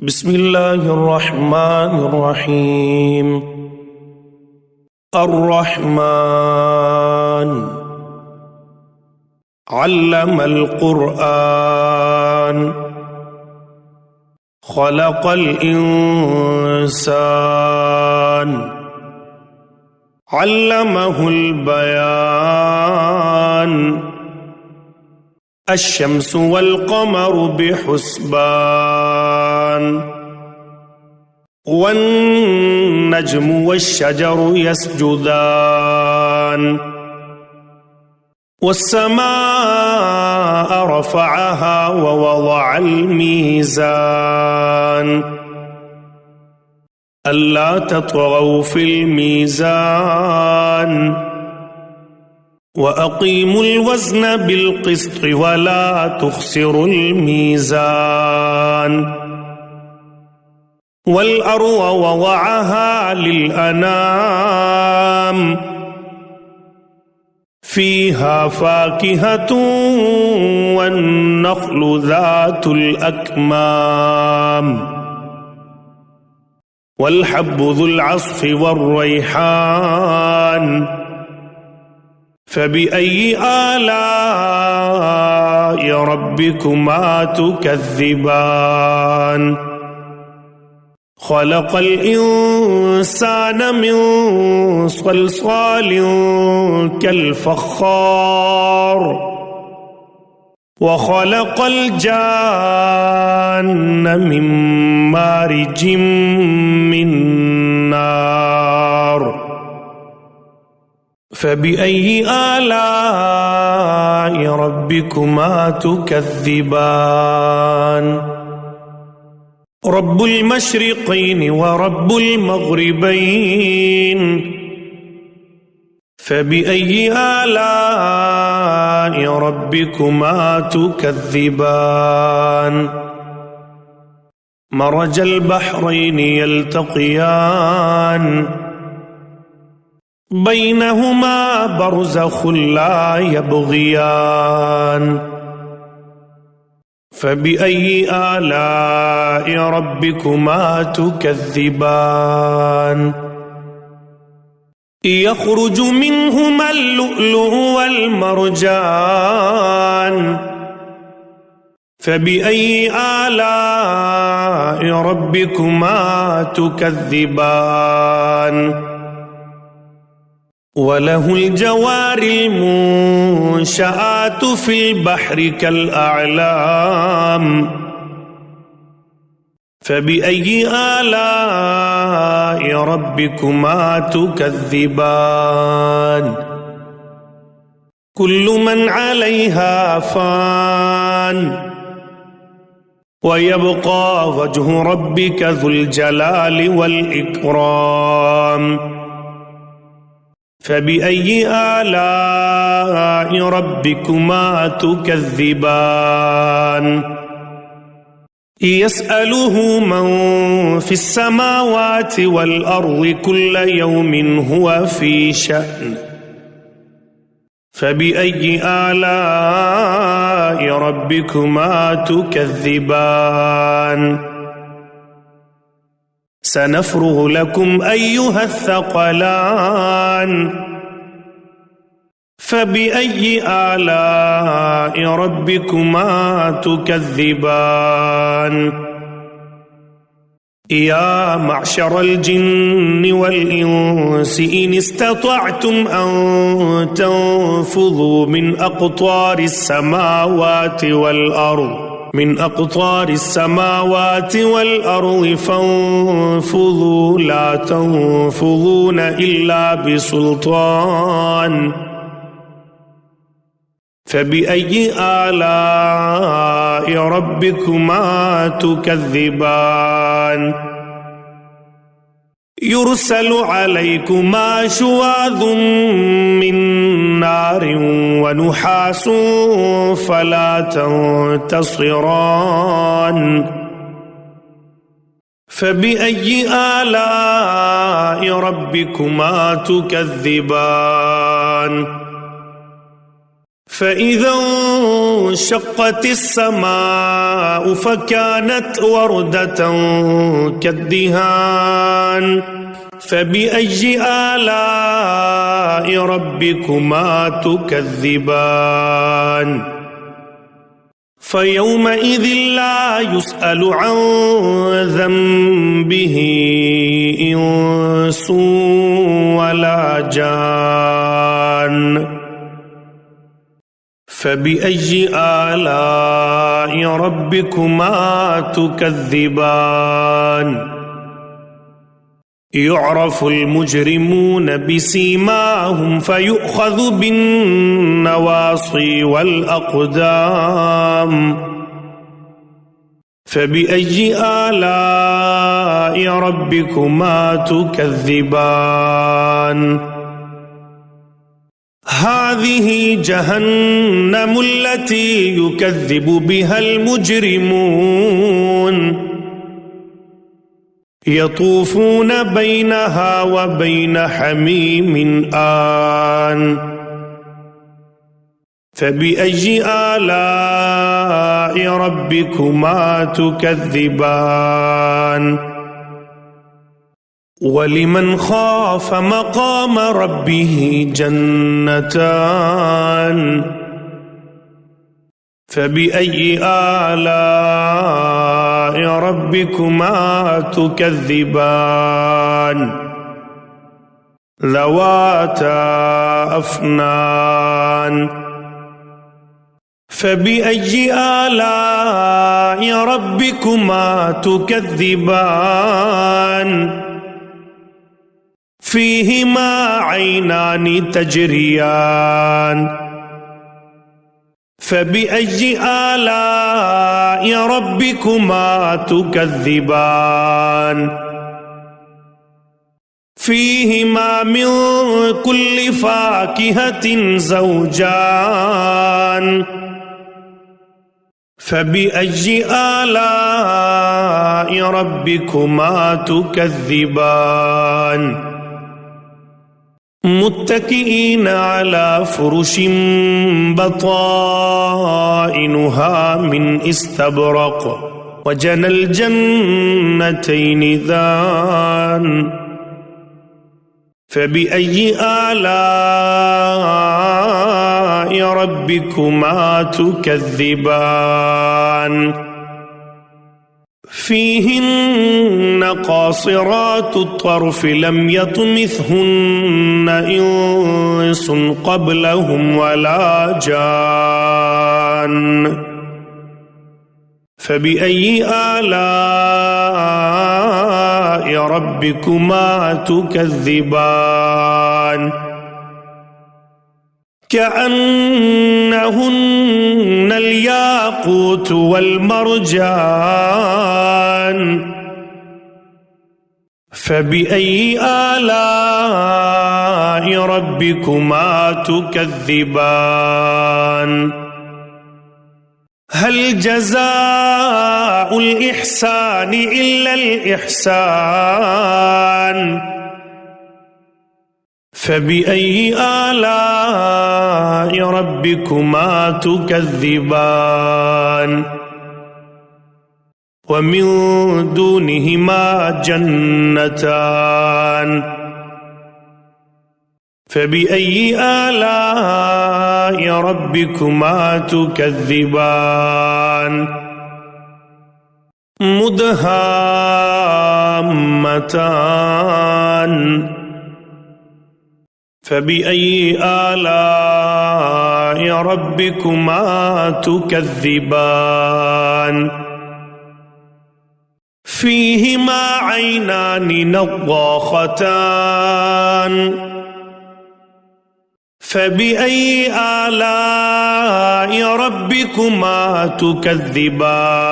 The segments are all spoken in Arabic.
بسم الله الرحمن الرحيم. الرحمن علم القرآن خلق الإنسان علمه البيان الشمس والقمر بحسبان والنجم والشجر يسجدان والسماء رفعها ووضع الميزان ألا تطغوا في الميزان وأقيموا الوزن بالقسط ولا تخسروا الميزان والأرض وضعها للأنام فيها فاكهة والنخل ذات الأكمام والحب ذو العصف والريحان فبأي آلاء ربكما تكذبان خلق الإنسان من صلصال كالفخار وخلق الجان من مارج من نار فبأي آلاء ربكما تكذبان رب المشرقين ورب المغربين فبأي آلاء ربكما تكذبان مرج البحرين يلتقيان بينهما برزخ لا يبغيان فبأي آلاء ربكما تكذبان يخرج منهما اللؤلؤ والمرجان فبأي آلاء ربكما تكذبان وله الجوار المنشآت في البحر كالأعلام فبأي آلاء ربكما تكذبان كل من عليها فان ويبقى وجه ربك ذو الجلال والإكرام فبأي آلاء ربكما تكذبان يسأله من في السماوات والأرض كل يوم هو في شأن فبأي آلاء ربكما تكذبان سنفرغ لكم أيها الثقلان فبأي آلاء ربكما تكذبان يا معشر الجن والإنس إن استطعتم أن تنفذوا من أقطار السماوات والأرض فانفذوا لا تنفذون إلا بسلطان فبأي آلاء ربكما تكذبان يرسل عليكما شواظ من نار ونحاس فلا تنتصران فبأي آلاء ربكما تكذبان فإذا انشقت السماء فكانت وردة كالدهان فبأي آلاء ربكما تكذبان فيومئذ لا يسأل عن ذنبه إنس ولا جان فبأي آلاء ربكما تكذبان يعرف المجرمون بسيماهم فيؤخذ بالنواصي والأقدام فبأي آلاء ربكما تكذبان هذه جهنم التي يكذب بها المجرمون يطوفون بينها وبين حميم آن فبأي آلاء ربكما تكذبان ولمن خاف مقام ربه جنتان فبأي آلاء ربكما تكذبان ذواتا أفنان فبأي آلاء ربكما تكذبان فيهما عينان تجريان فبأي آلاء ربكما تكذبان فيهما من كل فاكهة زوجان فبأي آلاء ربكما تكذبان متكئين على فرش بطائنها من استبرق وجنى الجنتين دان فبأي آلاء ربكما تكذبان فيهن قاصرات الطرف لم يطمثهن إنس قبلهم ولا جان فبأي آلاء ربكما تكذبان كأنهن الياقوت والمرجان فبأي آلاء ربكما تكذبان هل جزاء الإحسان إلا الإحسان فبأي آلاء ربكما تكذبان ومن دونهما جنتان فبأي آلاء ربكما تكذبان مدهامتان فبأي آلاء ربكما تكذبان فيهما عينان نضاختان فبأي آلاء ربكما تكذبان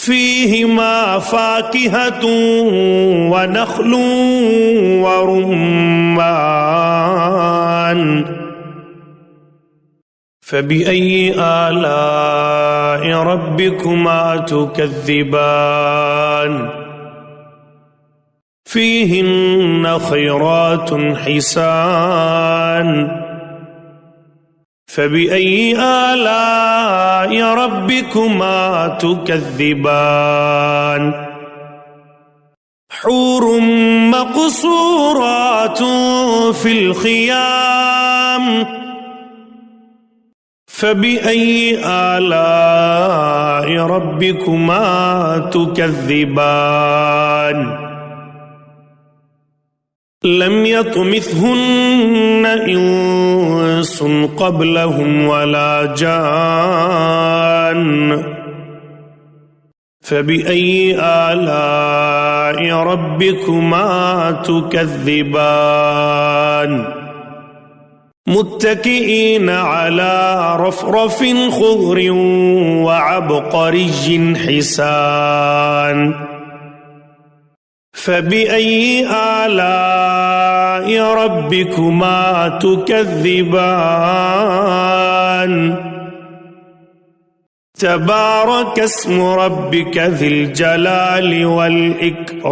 فيهما فاكهة ونخل ورمان فبأي آلاء ربكما تكذبان فيهن خيرات حسان فبأي آلاء ربكما تكذبان حور مقصورات في الخيام فبأي آلاء ربكما تكذبان لم يطمثهن إنس قبلهم ولا جان فبأي آلاء ربكما تكذبان متكئين على رفرف خضر وعبقري حسان فبأي آلاء ربكما تكذبان تبارك اسم ربك ذي الجلال والإكرام